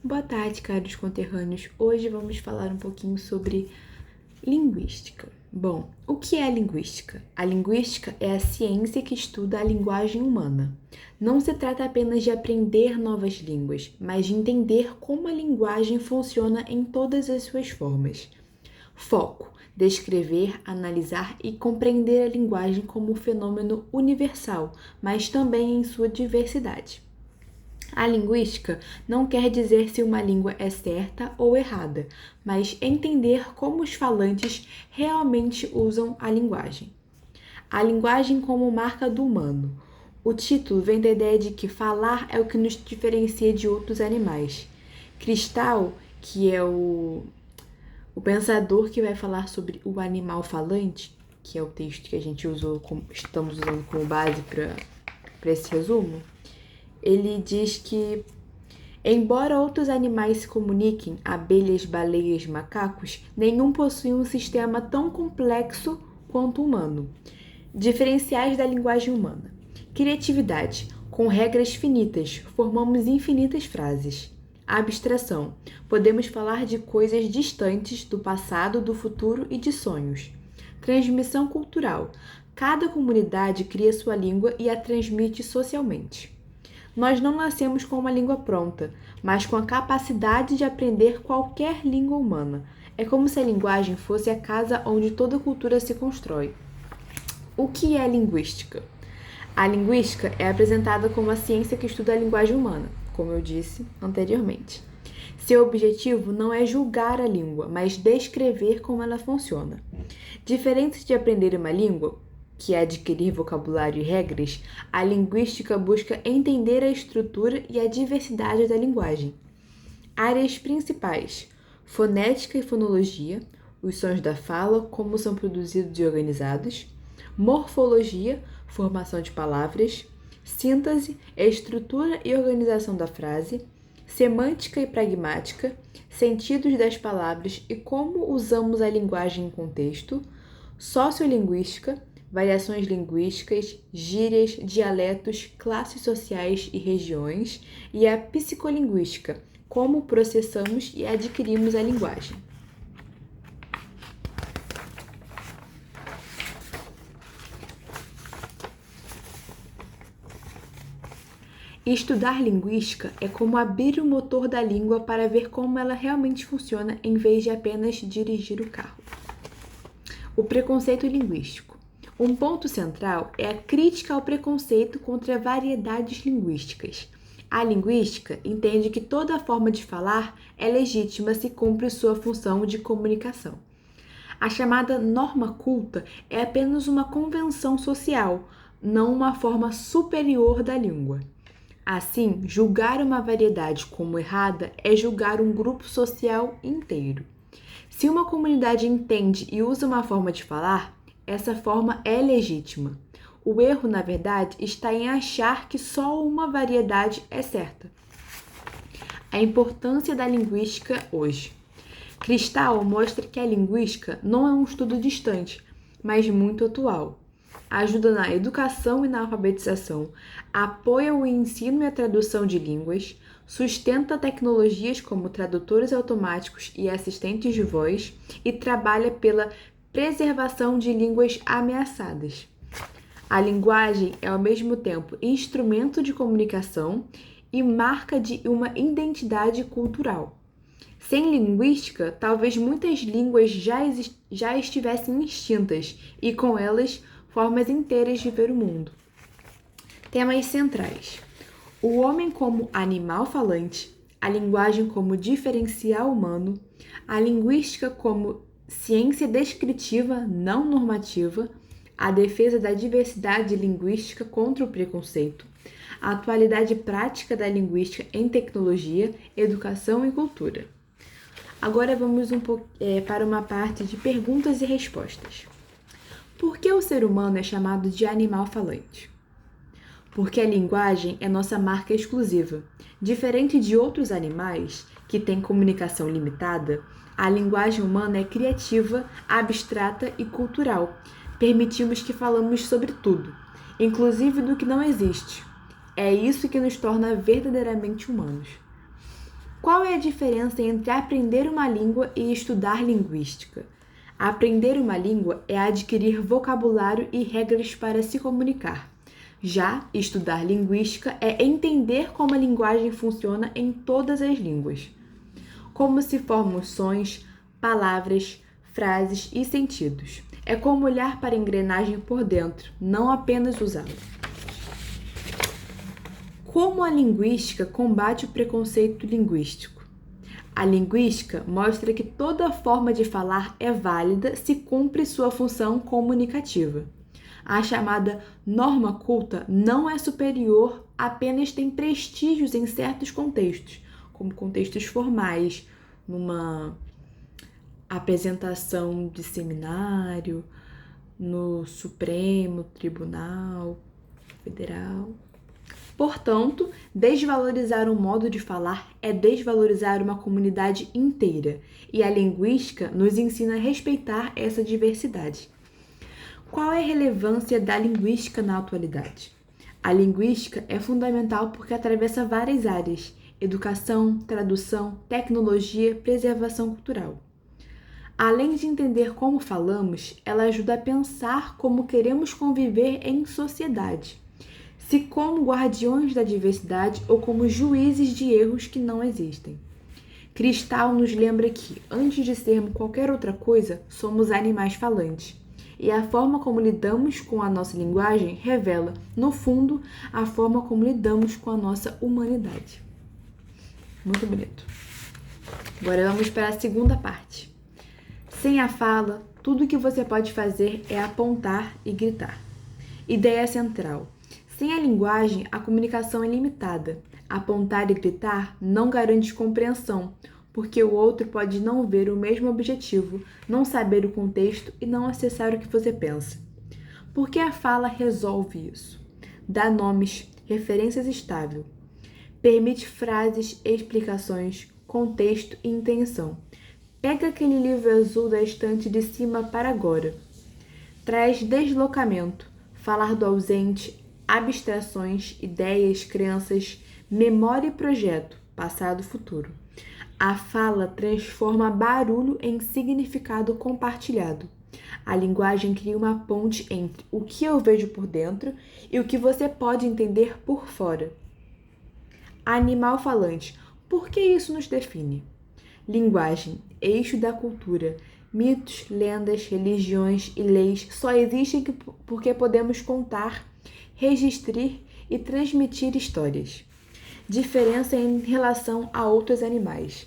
Boa tarde, caros conterrâneos. Hoje vamos falar um pouquinho sobre linguística. Bom, o que é a linguística? A linguística é a ciência que estuda a linguagem humana. Não se trata apenas de aprender novas línguas, mas de entender como a linguagem funciona em todas as suas formas. Foco: descrever, analisar e compreender a linguagem como um fenômeno universal, mas também em sua diversidade. A linguística não quer dizer se uma língua é certa ou errada, mas entender como os falantes realmente usam a linguagem. A linguagem como marca do humano. O título vem da ideia de que falar é o que nos diferencia de outros animais. Cristal, que é o pensador que vai falar sobre o animal falante, que é o texto que a gente estamos usando como base para esse resumo, ele diz que, embora outros animais se comuniquem, abelhas, baleias, macacos, nenhum possui um sistema tão complexo quanto o humano. Diferenciais da linguagem humana. Criatividade. Com regras finitas, formamos infinitas frases. Abstração. Podemos falar de coisas distantes, do passado, do futuro e de sonhos. Transmissão cultural. Cada comunidade cria sua língua e a transmite socialmente. Nós não nascemos com uma língua pronta, mas com a capacidade de aprender qualquer língua humana. É como se a linguagem fosse a casa onde toda cultura se constrói. O que é linguística? A linguística é apresentada como a ciência que estuda a linguagem humana, como eu disse anteriormente. Seu objetivo não é julgar a língua, mas descrever como ela funciona. Diferente de aprender uma língua, que é adquirir vocabulário e regras, a linguística busca entender a estrutura e a diversidade da linguagem. Áreas principais: fonética e fonologia, os sons da fala, como são produzidos e organizados; morfologia, formação de palavras; síntese, estrutura e organização da frase; semântica e pragmática, sentidos das palavras e como usamos a linguagem em contexto; sociolinguística, variações linguísticas, gírias, dialetos, classes sociais e regiões; e a psicolinguística, como processamos e adquirimos a linguagem. Estudar linguística é como abrir o motor da língua para ver como ela realmente funciona em vez de apenas dirigir o carro. O preconceito linguístico. Um ponto central é a crítica ao preconceito contra variedades linguísticas. A linguística entende que toda forma de falar é legítima se cumpre sua função de comunicação. A chamada norma culta é apenas uma convenção social, não uma forma superior da língua. Assim, julgar uma variedade como errada é julgar um grupo social inteiro. Se uma comunidade entende e usa uma forma de falar, essa forma é legítima. O erro, na verdade, está em achar que só uma variedade é certa. A importância da linguística hoje. Cristal mostra que a linguística não é um estudo distante, mas muito atual. Ajuda na educação e na alfabetização, apoia o ensino e a tradução de línguas, sustenta tecnologias como tradutores automáticos e assistentes de voz e trabalha pela preservação de línguas ameaçadas. A linguagem é ao mesmo tempo instrumento de comunicação e marca de uma identidade cultural. Sem linguística, talvez muitas línguas já estivessem extintas e com elas formas inteiras de ver o mundo. Temas centrais: o homem como animal falante, a linguagem como diferencial humano, a linguística como ciência descritiva não normativa, a defesa da diversidade linguística contra o preconceito, a atualidade prática da linguística em tecnologia, educação e cultura. Agora vamos para uma parte de perguntas e respostas. Por que o ser humano é chamado de animal falante? Porque a linguagem é nossa marca exclusiva. Diferente de outros animais, que têm comunicação limitada, a linguagem humana é criativa, abstrata e cultural. Permitimos que falamos sobre tudo, inclusive do que não existe. É isso que nos torna verdadeiramente humanos. Qual é a diferença entre aprender uma língua e estudar linguística? Aprender uma língua é adquirir vocabulário e regras para se comunicar. Já estudar linguística é entender como a linguagem funciona em todas as línguas. Como se formam sons, palavras, frases e sentidos. É como olhar para a engrenagem por dentro, não apenas usá-la. Como a linguística combate o preconceito linguístico? A linguística mostra que toda forma de falar é válida se cumpre sua função comunicativa. A chamada norma culta não é superior, apenas tem prestígios em certos contextos, como contextos formais, numa apresentação de seminário, no Supremo Tribunal Federal. Portanto, desvalorizar um modo de falar é desvalorizar uma comunidade inteira, e a linguística nos ensina a respeitar essa diversidade. Qual é a relevância da linguística na atualidade? A linguística é fundamental porque atravessa várias áreas: educação, tradução, tecnologia, preservação cultural. Além de entender como falamos, ela ajuda a pensar como queremos conviver em sociedade, se como guardiões da diversidade ou como juízes de erros que não existem. Cristal nos lembra que, antes de sermos qualquer outra coisa, somos animais falantes. E a forma como lidamos com a nossa linguagem revela, no fundo, a forma como lidamos com a nossa humanidade. Muito bonito. Agora vamos para a segunda parte. Sem a fala, tudo que você pode fazer é apontar e gritar. Ideia central. Sem a linguagem, a comunicação é limitada. Apontar e gritar não garante compreensão, porque o outro pode não ver o mesmo objetivo, não saber o contexto e não acessar o que você pensa. Por que a fala resolve isso? Dá nomes, referências estáveis. Permite frases, explicações, contexto e intenção. Pega aquele livro azul da estante de cima para agora. Traz deslocamento, falar do ausente, abstrações, ideias, crenças, memória e projeto, passado e futuro. A fala transforma barulho em significado compartilhado. A linguagem cria uma ponte entre o que eu vejo por dentro e o que você pode entender por fora. Animal falante. Por que isso nos define? Linguagem, eixo da cultura. Mitos, lendas, religiões e leis só existem porque podemos contar, registrar e transmitir histórias. Diferença em relação a outros animais.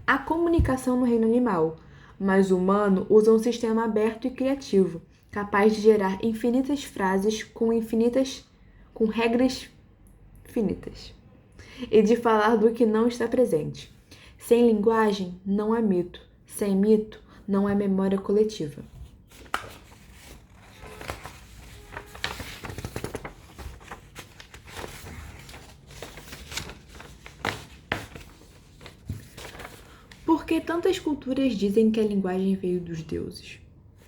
Há comunicação no reino animal, mas o humano usa um sistema aberto e criativo, capaz de gerar infinitas frases com regras finitas, e de falar do que não está presente. Sem linguagem, não há mito. Sem mito, não há memória coletiva. Por que tantas culturas dizem que a linguagem veio dos deuses?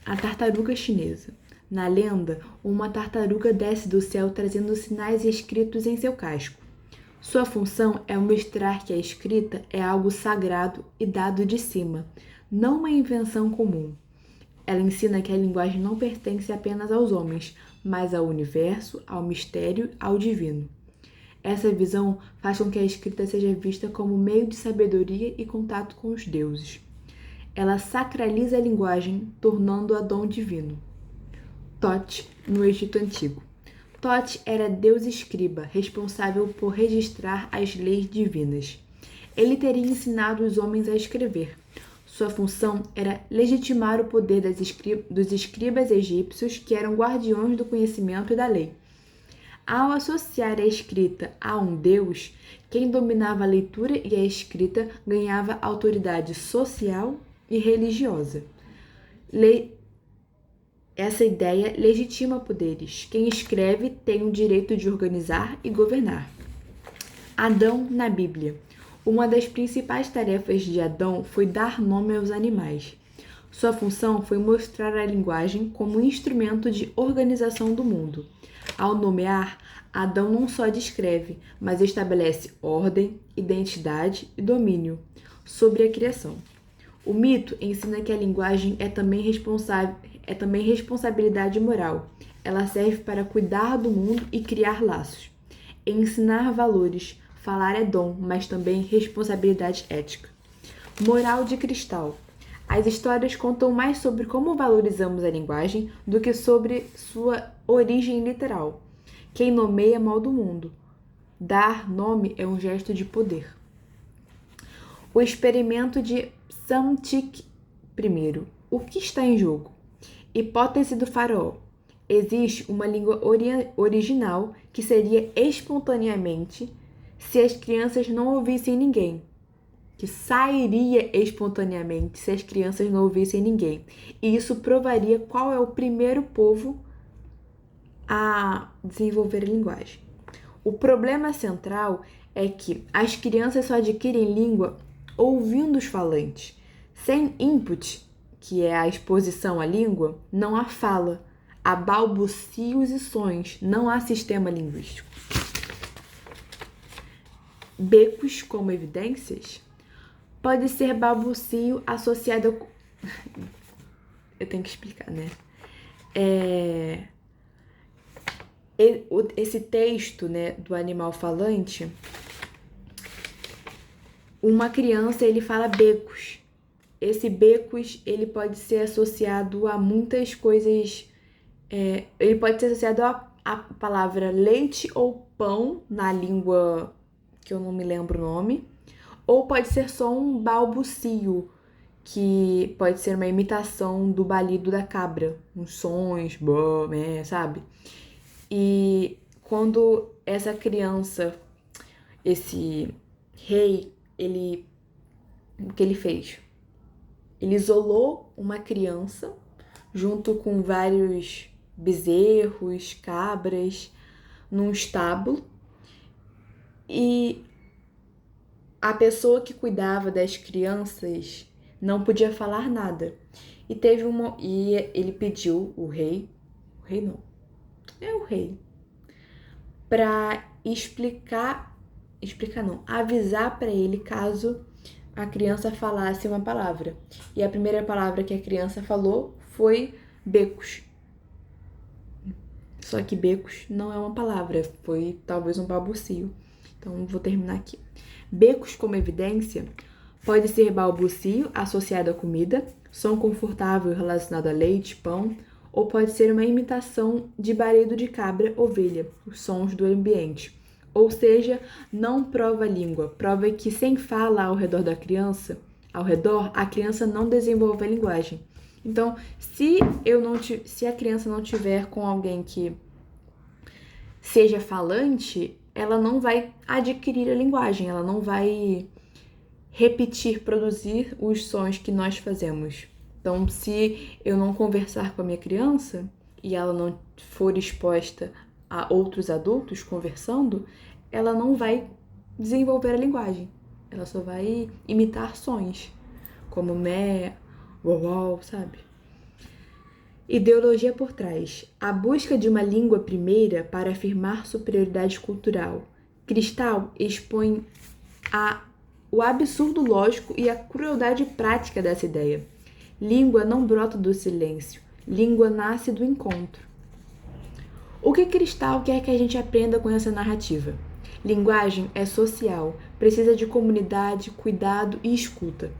A tartaruga chinesa. Na lenda, uma tartaruga desce do céu trazendo sinais escritos em seu casco. Sua função é mostrar que a escrita é algo sagrado e dado de cima, não uma invenção comum. Ela ensina que a linguagem não pertence apenas aos homens, mas ao universo, ao mistério, ao divino. Essa visão faz com que a escrita seja vista como meio de sabedoria e contato com os deuses. Ela sacraliza a linguagem, tornando-a dom divino. Thoth, no Egito Antigo. Thoth era deus escriba, responsável por registrar as leis divinas. Ele teria ensinado os homens a escrever. Sua função era legitimar o poder dos escribas egípcios, que eram guardiões do conhecimento e da lei. Ao associar a escrita a um deus, quem dominava a leitura e a escrita ganhava autoridade social e religiosa. Essa ideia legitima poderes. Quem escreve tem o direito de organizar e governar. Adão na Bíblia. Uma das principais tarefas de Adão foi dar nome aos animais. Sua função foi mostrar a linguagem como um instrumento de organização do mundo. Ao nomear, Adão não só descreve, mas estabelece ordem, identidade e domínio sobre a criação. O mito ensina que a linguagem é também responsabilidade moral. Ela serve para cuidar do mundo e criar laços. Ensinar valores, falar é dom, mas também responsabilidade ética. Moral de cristal. As histórias contam mais sobre como valorizamos a linguagem do que sobre sua origem literal. Quem nomeia molda o mundo. Dar nome é um gesto de poder. O experimento de Samtyk I. O que está em jogo? Hipótese do faraó. Existe uma língua original que seria espontaneamente se as crianças não ouvissem ninguém. Que sairia espontaneamente se as crianças não ouvissem ninguém. E isso provaria qual é o primeiro povo a desenvolver a linguagem. O problema central é que as crianças só adquirem língua ouvindo os falantes. Sem input, que é a exposição à língua, não há fala. Há balbucios e sons, não há sistema linguístico. Becos como evidências? Pode ser balbucio associado Eu tenho que explicar, né? Esse texto, né, do animal falante, uma criança, ele fala becos. Esse becos, ele pode ser associado a muitas coisas. Ele pode ser associado à palavra leite ou pão, na língua que eu não me lembro o nome. Ou pode ser só um balbucio, que pode ser uma imitação do balido da cabra. Uns sons, sabe? E quando essa criança, esse rei, o que ele fez? Ele isolou uma criança junto com vários bezerros, cabras, num estábulo. E a pessoa que cuidava das crianças não podia falar nada. E ele pediu o rei para avisar para ele caso a criança falasse uma palavra. E a primeira palavra que a criança falou foi becos. Só que becos não é uma palavra, foi talvez um balbucio. Então vou terminar aqui. Becos como evidência pode ser balbucio associado à comida, som confortável relacionado a leite, pão, ou pode ser uma imitação de balido de cabra, ovelha, os sons do ambiente. Ou seja, não prova a língua, prova que sem fala ao redor, a criança não desenvolve a linguagem. Então, se a criança não tiver com alguém que seja falante, ela não vai adquirir a linguagem, ela não vai produzir os sons que nós fazemos. Então, se eu não conversar com a minha criança e ela não for exposta a outros adultos conversando, ela não vai desenvolver a linguagem. Ela só vai imitar sons, como mé, uau, sabe? Ideologia por trás. A busca de uma língua primeira para afirmar superioridade cultural. Cristal expõe o absurdo lógico e a crueldade prática dessa ideia. Língua não brota do silêncio. Língua nasce do encontro. O que Cristal quer que a gente aprenda com essa narrativa? Linguagem é social, precisa de comunidade, cuidado e escuta.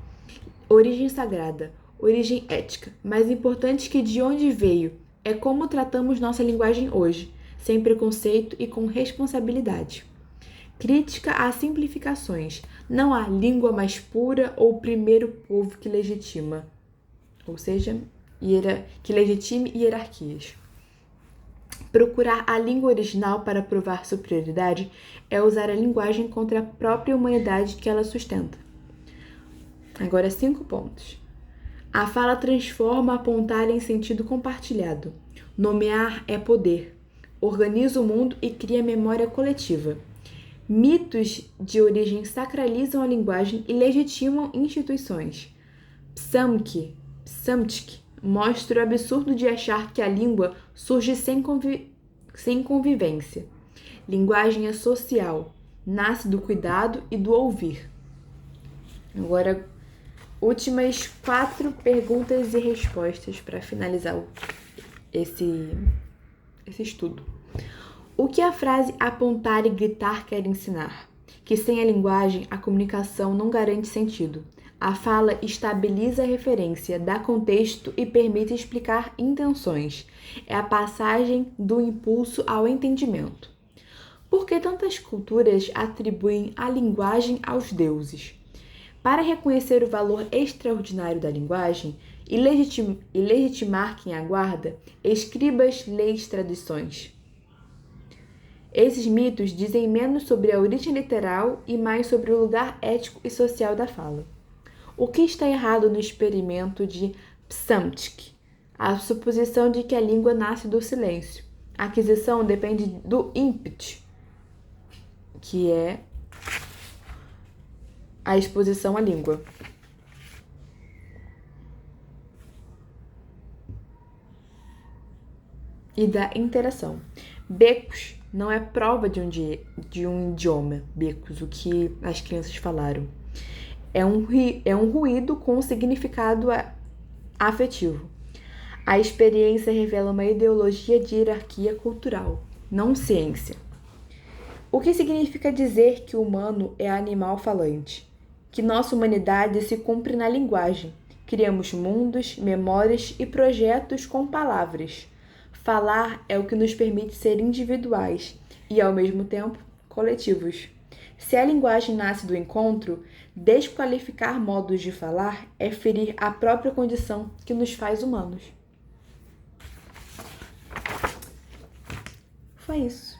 Origem sagrada, origem ética. Mais importante que de onde veio, é como tratamos nossa linguagem hoje, sem preconceito e com responsabilidade. Crítica às simplificações. Não há língua mais pura ou primeiro povo que legitima. Ou seja, que legitime hierarquias. Procurar a língua original para provar superioridade é usar a linguagem contra a própria humanidade que ela sustenta. Agora 5 pontos. A fala transforma, apontar em sentido compartilhado. Nomear é poder. Organiza o mundo e cria memória coletiva. Mitos de origem sacralizam a linguagem e legitimam instituições. Samtyk mostra o absurdo de achar que a língua surge sem sem convivência. Linguagem é social, nasce do cuidado e do ouvir. Agora, últimas 4 perguntas e respostas para finalizar esse estudo. O que a frase apontar e gritar quer ensinar? Que sem a linguagem, a comunicação não garante sentido. A fala estabiliza a referência, dá contexto e permite explicar intenções. É a passagem do impulso ao entendimento. Por que tantas culturas atribuem a linguagem aos deuses? Para reconhecer o valor extraordinário da linguagem e legitimar quem a guarda, escribas, leis, tradições. Esses mitos dizem menos sobre a origem literal e mais sobre o lugar ético e social da fala. O que está errado no experimento de Psamtik? A suposição de que a língua nasce do silêncio. A aquisição depende do input, que é a exposição à língua. E da interação. Becos não é prova de um idioma, becos, o que as crianças falaram. É um ruído com significado afetivo. A experiência revela uma ideologia de hierarquia cultural, não ciência. O que significa dizer que o humano é animal falante? Que nossa humanidade se cumpre na linguagem. Criamos mundos, memórias e projetos com palavras. Falar é o que nos permite ser individuais e, ao mesmo tempo, coletivos. Se a linguagem nasce do encontro, desqualificar modos de falar é ferir a própria condição que nos faz humanos. Foi isso.